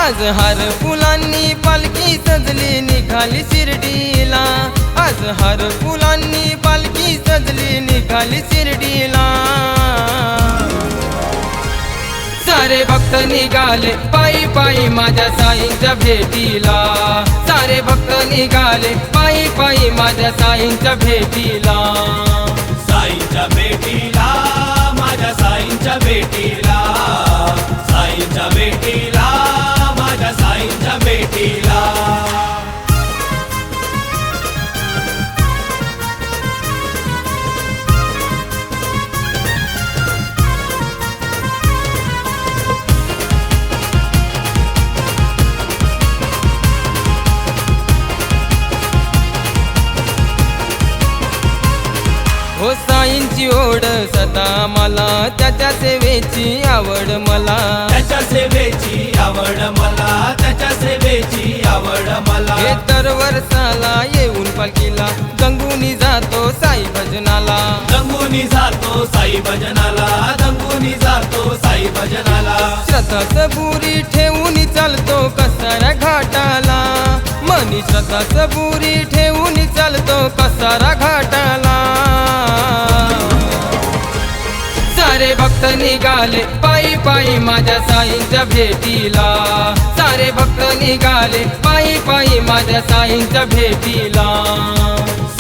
आज हार फुलांनी पालखी सजली निघाली शिर्डीला, आज हार फुलांनी पालखी सजली निघाली शिर्डीला। सारे भक्त निघाले पायी पायी माझ्या साईंच्या भेटीला, सारे भक्त निघाले पायी पायी माझ्या साईंच्या भेटीला। साईंच्या भेटीला, माझ्या साईंच्या भेटीला, साईंच्या भेटीला, माझ्या साईंच्या भेटीला। हो साईंची ओढ सदा मला, त्याच्या सेवेची आवड मला, त्याच्या सेवेची आवड मला, त्याच्या सेवेची आवड मला। हे तर वर्षाला येऊन पालखीला गंगुनी जातो साई भजनाला, गंगुनी जातो साई भजनाला, गंगुनी जातो साई भजनाला। श्रद्धा सबुरी ठेवून चालतो कसारा घाटाला, मनी श्रद्धा सबुरी ठेवून चालतो कसारा घाटाला। सारे भक्त निघाले पायी पायी माझ्या साईंच्या भेटीला, सारे भक्त निघाले पायी पायी माझ्या साईंच्या भेटीला।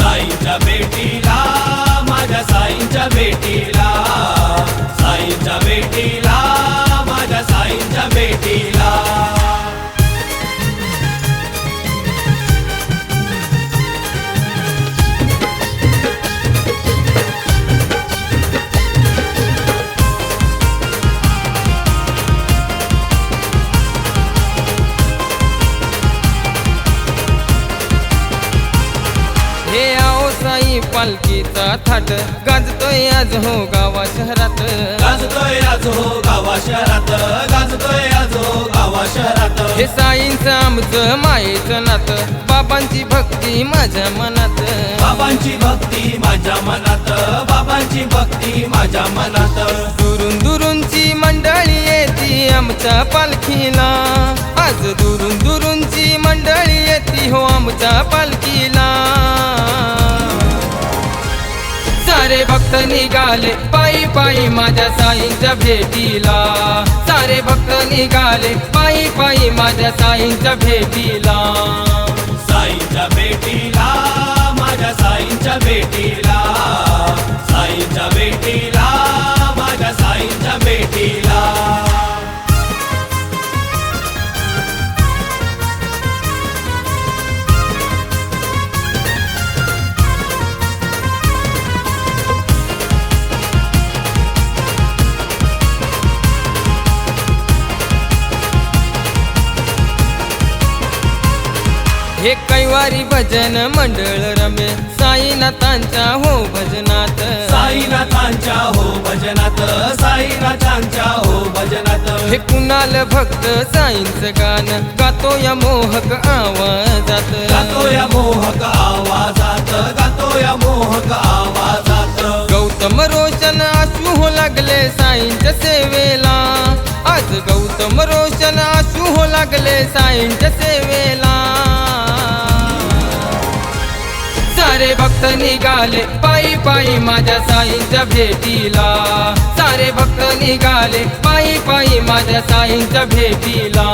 साईंच्या भेटीला, माझ्या साईंच्या भेटीला, साईंच्या भेटीला, माझ्या साईंच्या भेटीला। हे आओ साई पालखीचा थाट गाजतोय आज हो गावा शहरात, गाजतोय आज हो गावा शहरात, गाजतोय आज हो गावा शहरात। हे साईंचं आमचं मायेचं नातं, बाबांची भक्ती माझ्या मनात, बाबांची भक्ती माझ्या मनात, बाबांची भक्ती माझ्या मनात। दुरून दुरूनची मंडळी येती आमच्या पालखीला, आज दुरून दुरूनची मंडळी येती हो आमच्या पालखीला। सारे भक्त निघाले पायी पायी माझ्या साईंच्या भेटीला, सारे भक्त निघाले पायी पायी माझ्या साईंच्या भेटीला। साईंच्या भेटीला, माझ्या साईंच्या भेटीला, साईंच्या भेटीला, माझ्या साईंच्या भेटीला। हे कैवारी भजन मंडळ रमे साईनाथांच्या हो भजनात, साईनाथांच्या हो भजनात, साईनाथांच्या हो भजनात। हे कुणाल भक्त साईंचं गाणं गातो या मोहक आवाजात, गातो या मोहक आवाजात, गातो या मोहक आवाजात। गौतम रोशन आशू हो लागले साईंच्या सेवेला, आज गौतम रोशन आशू हो लागले साईंच्या सेवेला। सारे भक्त निघाले पायी पायी माझ्या साईंच्या भेटीला, सारे भक्त निघाले पायी पायी माझ्या साईंच्या भेटीला।